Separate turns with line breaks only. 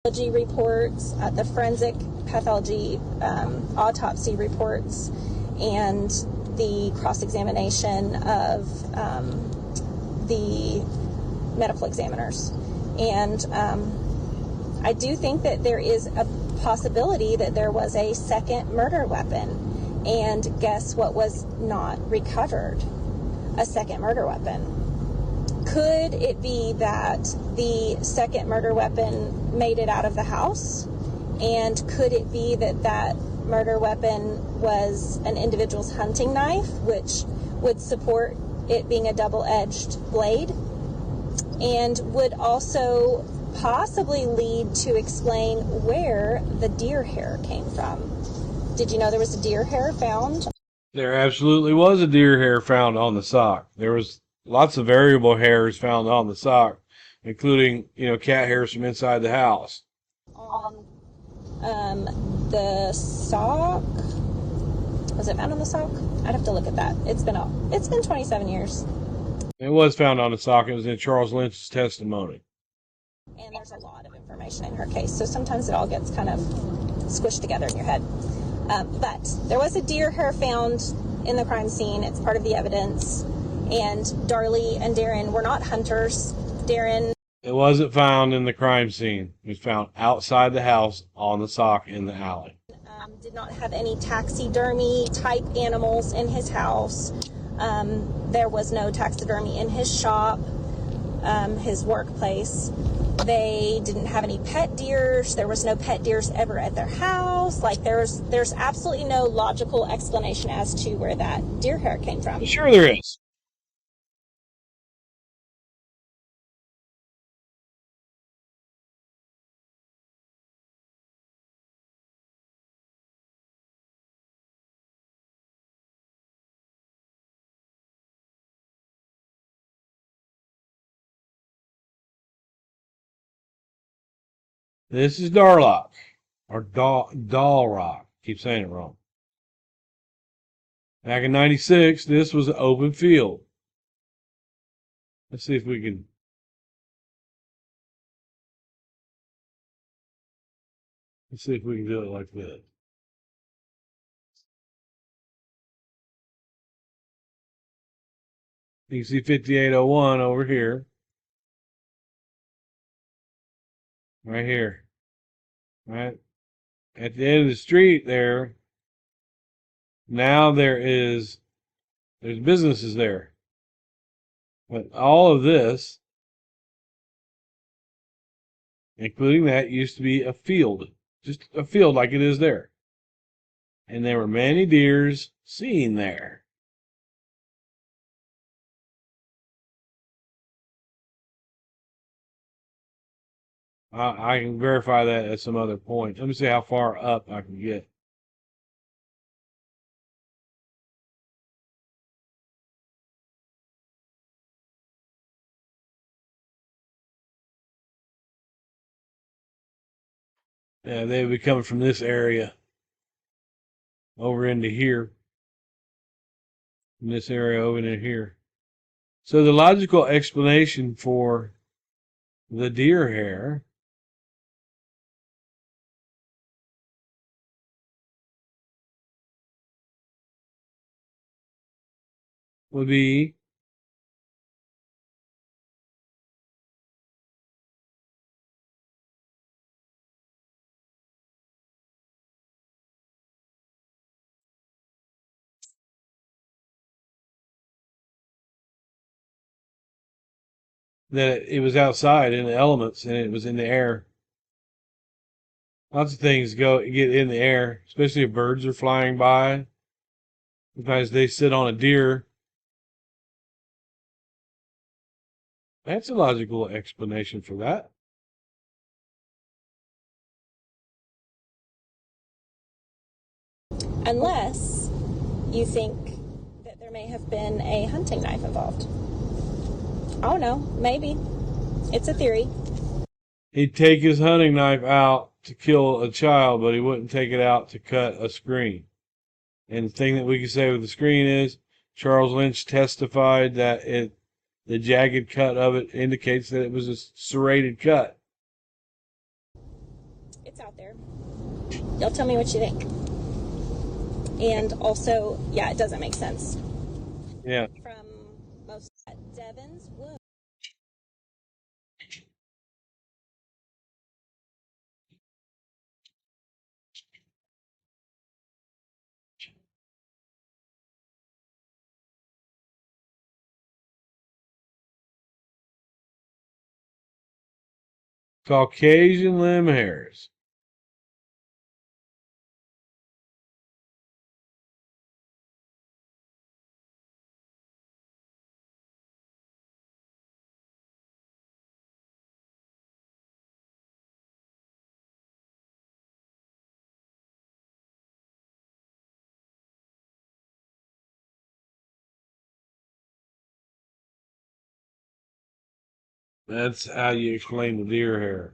reports, the forensic pathology autopsy reports, and the cross-examination of the medical examiners. And I do think that there is a possibility that there was a second murder weapon. And guess what was not recovered? A second murder weapon. Could it be that the second murder weapon made it out of the house? And could it be that that murder weapon was an individual's hunting knife, which would support it being a double-edged blade, and would also possibly lead to explain where the deer hair came from? Did you know there was a deer hair found?
There absolutely was a deer hair found on the sock. There was lots of variable hairs found on the sock, including, cat hairs from inside the house.
On the sock? Was it found on the sock? I'd have to look at that. It's been 27 years.
It was found on the sock. It was in Charles Lynch's testimony.
And there's a lot of information in her case, so sometimes it all gets kind of squished together in your head. But there was a deer hair found in the crime scene. It's part of the evidence. And Darlie and Darren were not hunters. Darren...
It wasn't found in the crime scene. It was found outside the house on the sock in the alley.
Did not have any taxidermy type animals in his house. There was no taxidermy in his shop, his workplace. They didn't have any pet deers. There was no pet deers ever at their house. Like, there's absolutely no logical explanation as to where that deer hair came from.
Sure there is. This is Darlock, or Dalrock. Keep saying it wrong. Back in '96, this was an open field. Let's see if we can. Let's see if we can do it like this. You can see 5801 over here. Right here. Right? At the end of the street there, now there's businesses there. But all of this, including that, used to be a field. Just a field like it is there. And there were many deers seen there. I can verify that at some other point. Let me see how far up I can get. Yeah, they would be coming from this area over into here. From this area over into here. So the logical explanation for the deer hair would be that it was outside in the elements and it was in the air. Lots of things get in the air, especially if birds are flying by. Sometimes they sit on a deer. That's a logical explanation for that.
Unless you think that there may have been a hunting knife involved. Oh no, maybe. It's a theory.
He'd take his hunting knife out to kill a child, but he wouldn't take it out to cut a screen. And the thing that we can say with the screen is Charles Lynch testified that the jagged cut of it indicates that it was a serrated cut.
out there. Y'all tell me what you think. And also, yeah, it doesn't make sense.
Yeah.
From most Devon's wound.
Caucasian limb hairs. That's how you explain the deer hair.